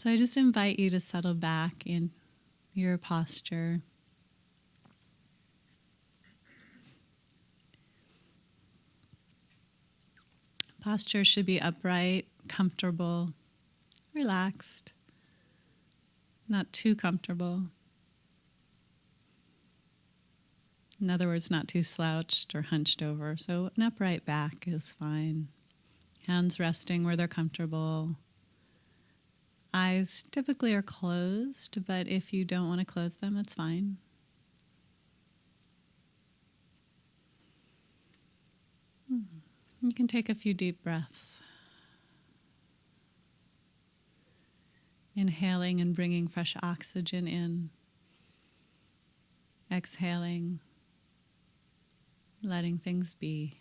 So I just invite you to settle back in your posture. Posture should be upright, comfortable, relaxed, not too comfortable. In other words, not too slouched or hunched over. So an upright back is fine. Hands resting where they're comfortable. Eyes typically are closed, but if you don't want to close them, that's fine. You can take a few deep breaths. Inhaling and bringing fresh oxygen in. Exhaling, letting things be.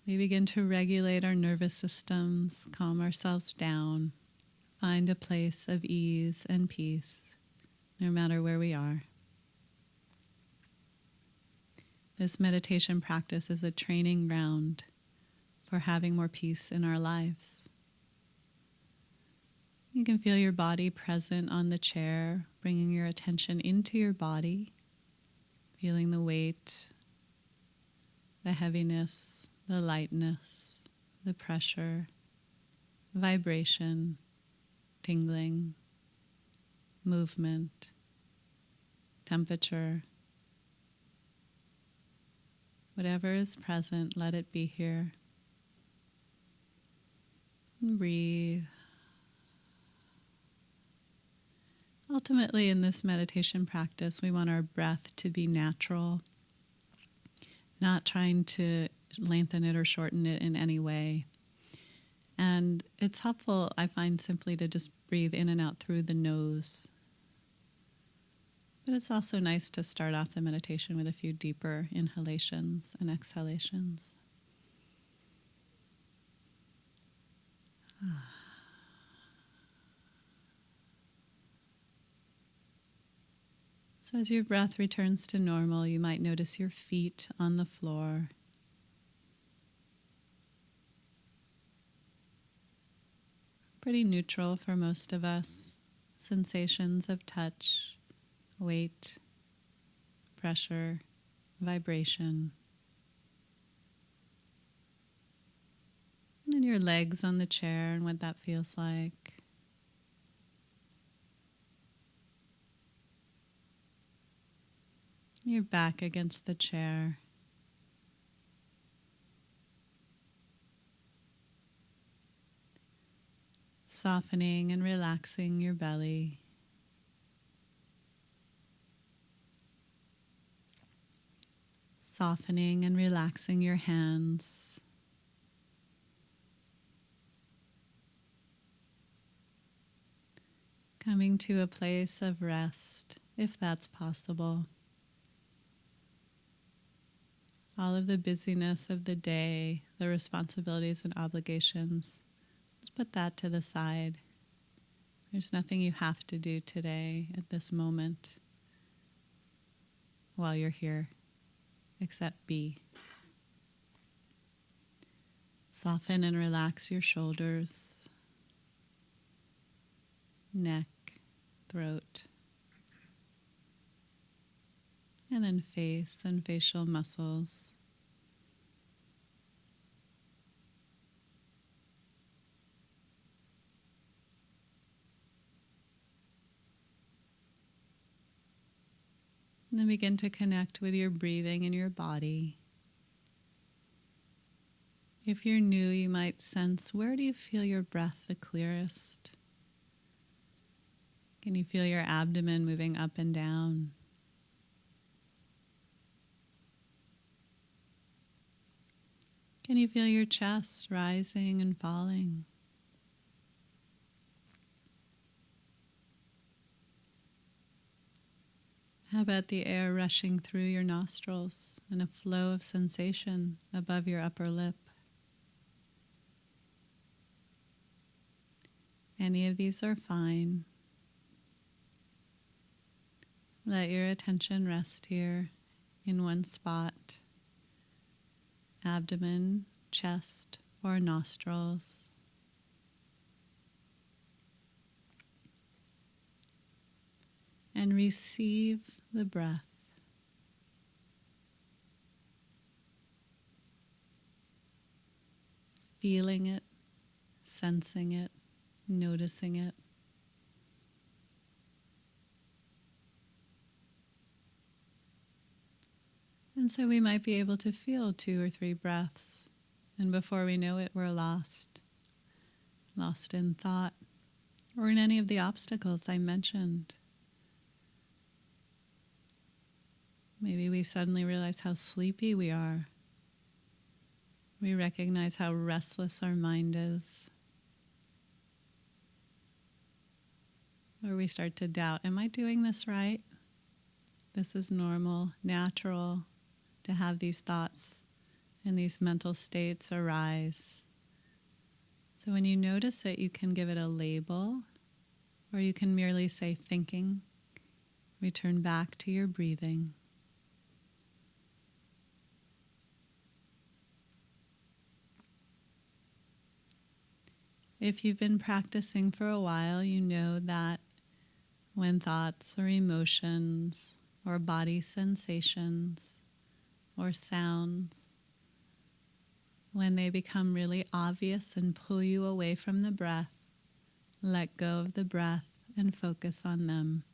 We begin to regulate our nervous systems, calm ourselves down, find a place of ease and peace, no matter where we are. This meditation practice is a training ground for having more peace in our lives. You can feel your body present on the chair, bringing your attention into your body, feeling the weight, the heaviness, the lightness, the pressure, vibration, tingling, movement, temperature. Whatever is present, let it be here. And breathe. Ultimately, in this meditation practice, we want our breath to be natural, not trying to lengthen it or shorten it in any way. And it's helpful, I find, simply to just breathe in and out through the nose. But it's also nice to start off the meditation with a few deeper inhalations and exhalations. So as your breath returns to normal, you might notice your feet on the floor. Pretty neutral for most of us. Sensations of touch, weight, pressure, vibration. And then your legs on the chair and what that feels like. Your back against the chair. Softening and relaxing your belly. Softening and relaxing your hands. Coming to a place of rest, if that's possible. All of the busyness of the day, the responsibilities and obligations, just put that to the side. There's nothing you have to do today at this moment while you're here, except be. Soften and relax your shoulders, neck, throat, and then face and facial muscles. And then begin to connect with your breathing and your body. If you're new, you might sense, where do you feel your breath the clearest? Can you feel your abdomen moving up and down? Can you feel your chest rising and falling? How about the air rushing through your nostrils and a flow of sensation above your upper lip? Any of these are fine. Let your attention rest here in one spot, abdomen, chest, or nostrils. And receive the breath. Feeling it, sensing it, noticing it. And so we might be able to feel 2 or 3 breaths, and before we know it, we're lost in thought, or in any of the obstacles I mentioned. Maybe we suddenly realize how sleepy we are. We recognize how restless our mind is. Or we start to doubt, am I doing this right? This is normal, natural to have these thoughts and these mental states arise. So when you notice it, you can give it a label, or you can merely say thinking. Return back to your breathing. If you've been practicing for a while, you know that when thoughts or emotions or body sensations or sounds, when they become really obvious and pull you away from the breath, let go of the breath and focus on them.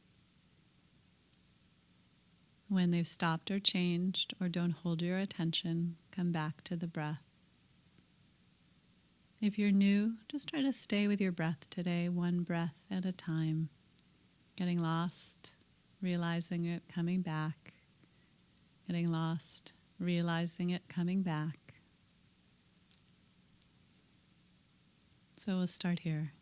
When they've stopped or changed or don't hold your attention, come back to the breath. If you're new, just try to stay with your breath today, one breath at a time. Getting lost, realizing it, coming back. Getting lost, realizing it, coming back. So we'll start here.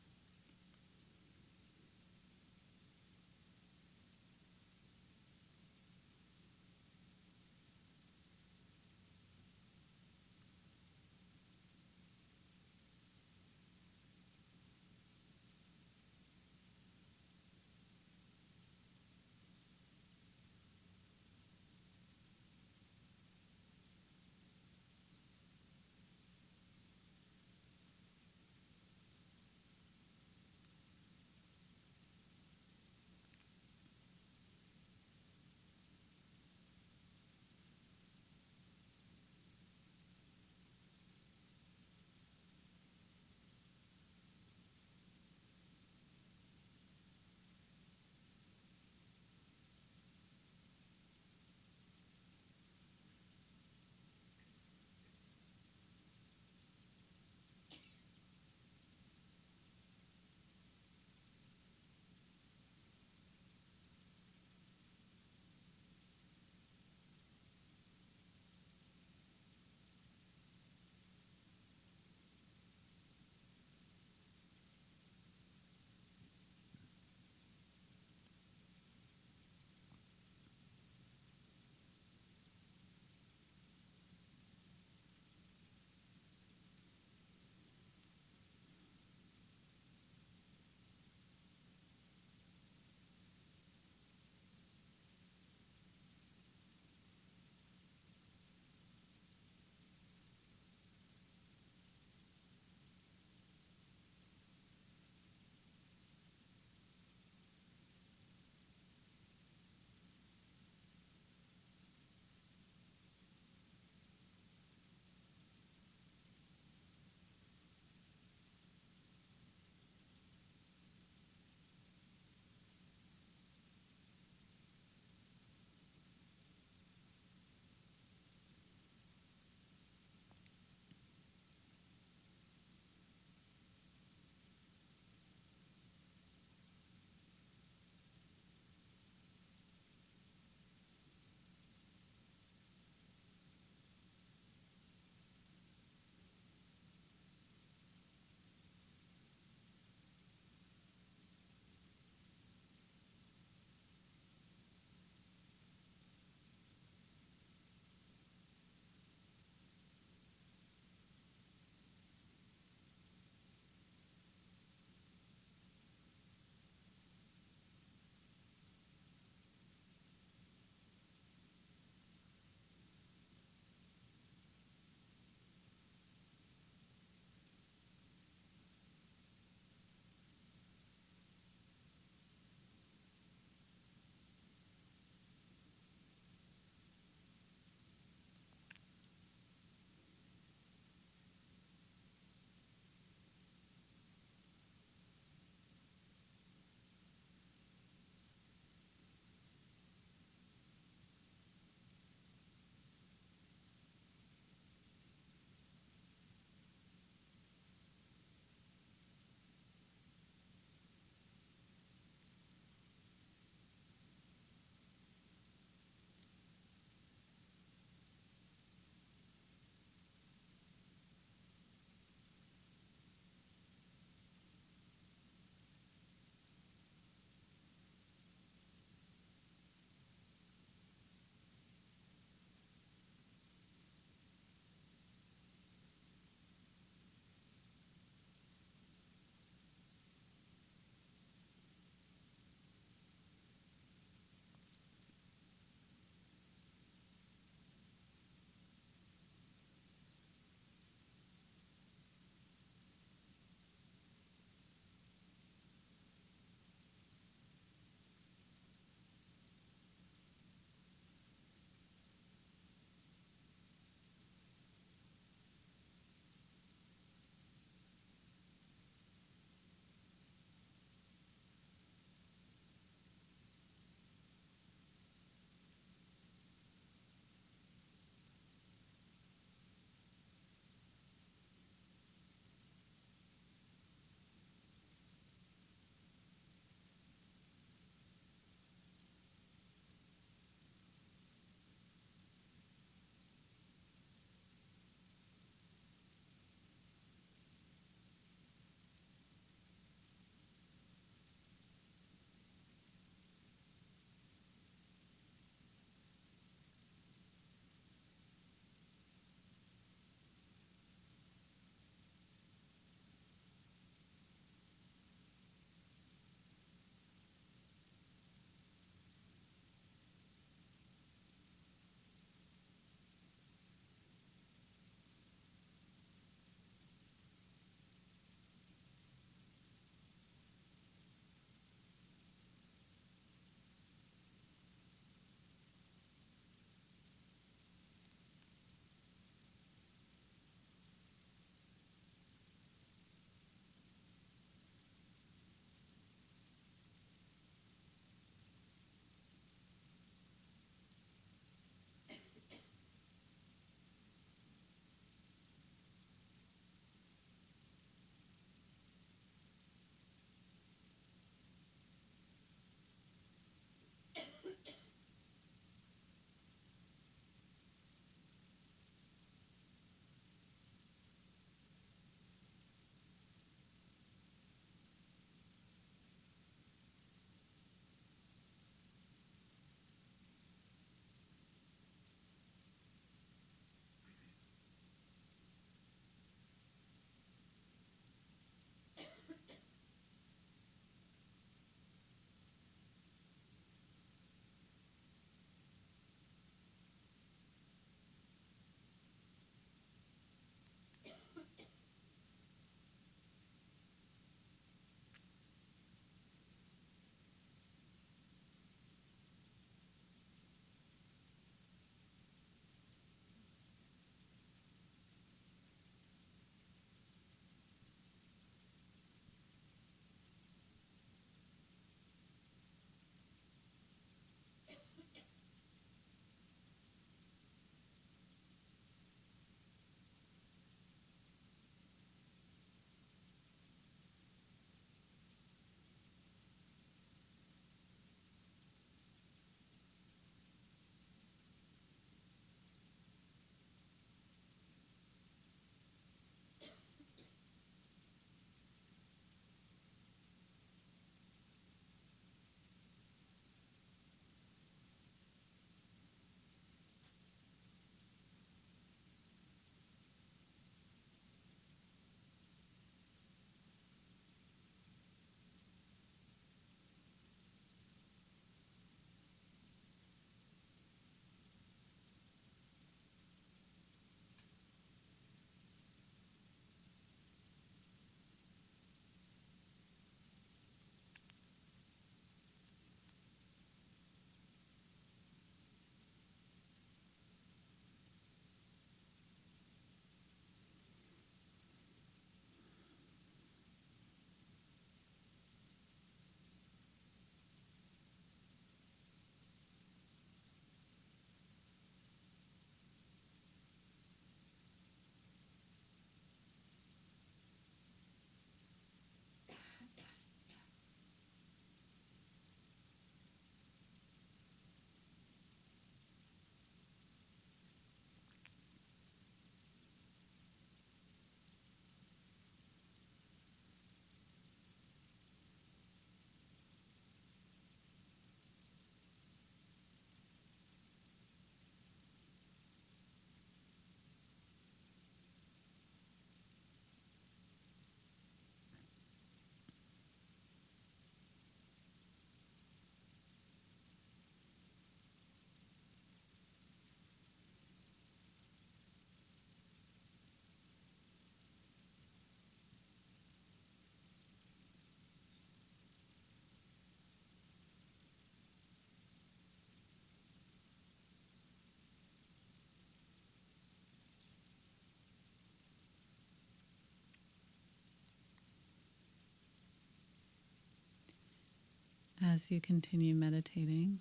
as you continue meditating,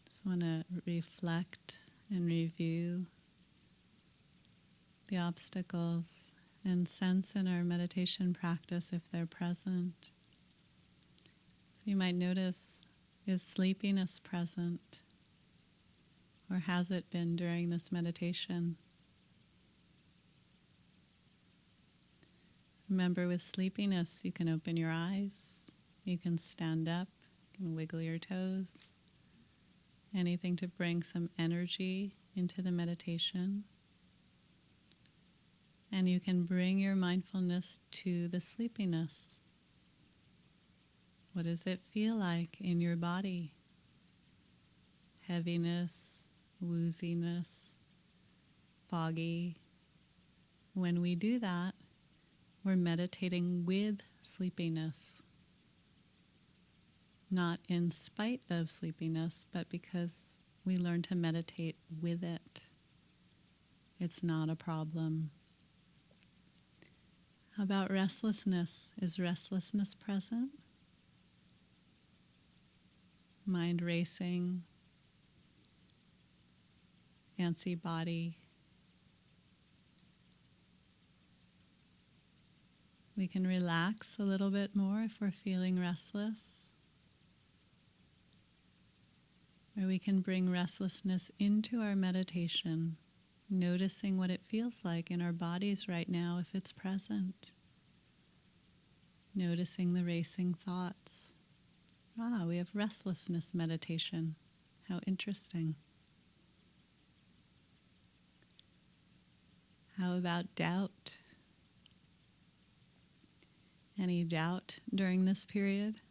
just want to reflect and review the obstacles and sense in our meditation practice if they're present. So you might notice, is sleepiness present? Or has it been during this meditation? Remember, with sleepiness, you can open your eyes, you can stand up, you can wiggle your toes, anything to bring some energy into the meditation. And you can bring your mindfulness to the sleepiness. What does it feel like in your body? Heaviness, wooziness, foggy. When we do that, we're meditating with sleepiness. Not in spite of sleepiness, but because we learn to meditate with it. It's not a problem. How about restlessness? Is restlessness present? Mind racing, antsy body. We can relax a little bit more if we're feeling restless. Or we can bring restlessness into our meditation, noticing what it feels like in our bodies right now if it's present. Noticing the racing thoughts. We have restlessness meditation. How interesting. How about doubt? Any doubt during this period?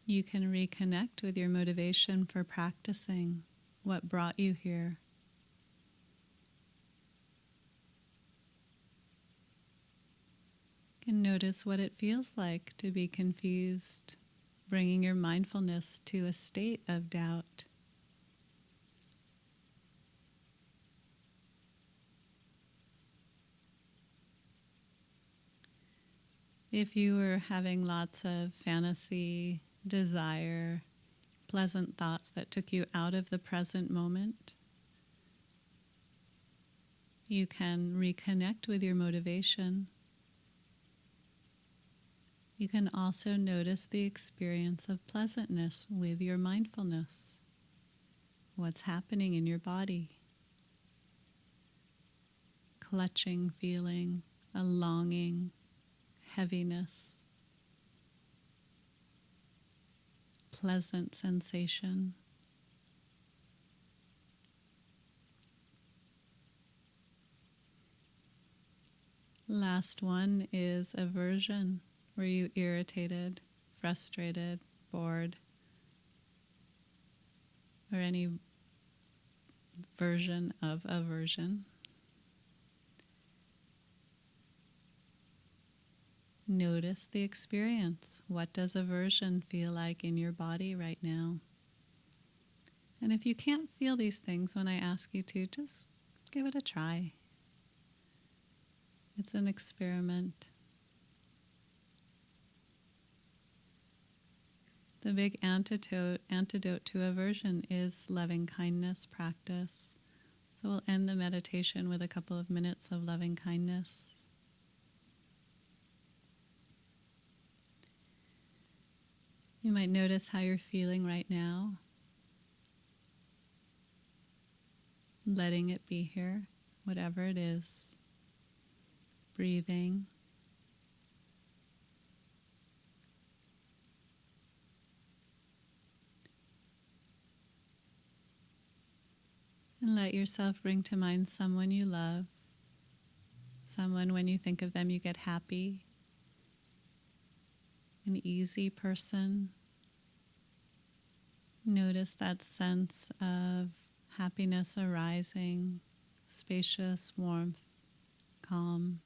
You can reconnect with your motivation for practicing, what brought you here. You can notice what it feels like to be confused, bringing your mindfulness to a state of doubt. If you were having lots of fantasy, desire, pleasant thoughts that took you out of the present moment, you can reconnect with your motivation. You can also notice the experience of pleasantness with your mindfulness. What's happening in your body? Clutching feeling, a longing, heaviness, pleasant sensation. Last one is aversion. Were you irritated, frustrated, bored, or any version of aversion? Notice the experience. What does aversion feel like in your body right now? And if you can't feel these things when I ask you to, just give it a try. It's an experiment. The big antidote to aversion is loving kindness practice. So we'll end the meditation with a couple of minutes of loving kindness. You might notice how you're feeling right now. Letting it be here, whatever it is. Breathing. And let yourself bring to mind someone you love. Someone, when you think of them, you get happy. An easy person. Notice that sense of happiness arising, spacious, warmth, calm,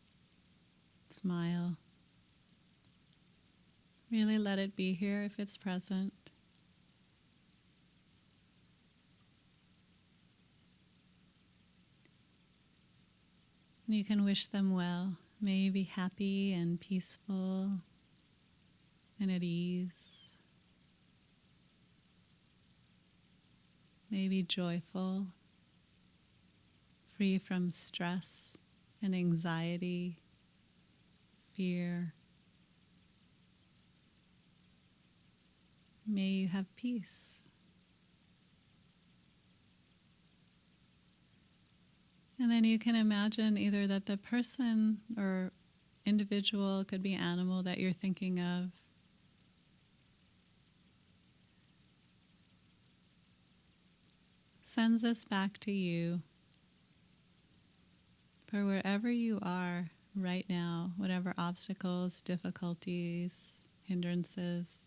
smile. Really let it be here if it's present. And you can wish them well. May you be happy and peaceful and at ease. May you be joyful, free from stress and anxiety, fear. May you have peace. And then you can imagine either that the person or individual, could be animal that you're thinking of, sends this back to you for wherever you are right now, whatever obstacles, difficulties, hindrances.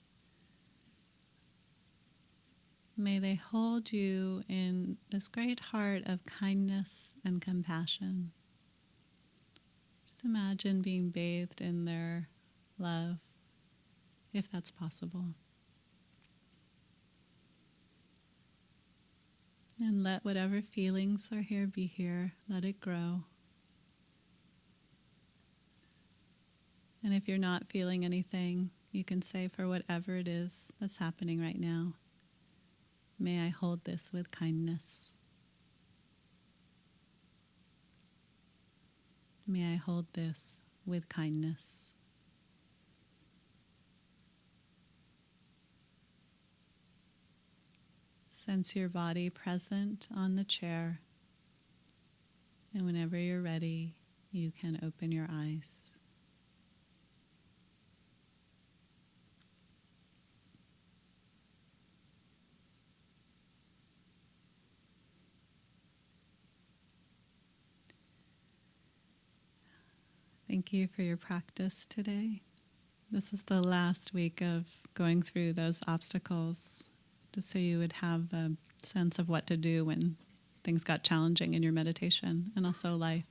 May they hold you in this great heart of kindness and compassion. Just imagine being bathed in their love, if that's possible. And let whatever feelings are here be here. Let it grow. And if you're not feeling anything, you can say, for whatever it is that's happening right now, may I hold this with kindness. May I hold this with kindness. Sense your body present on the chair, and whenever you're ready, you can open your eyes. Thank you for your practice today. This is the last week of going through those obstacles, just so you would have a sense of what to do when things got challenging in your meditation and also life.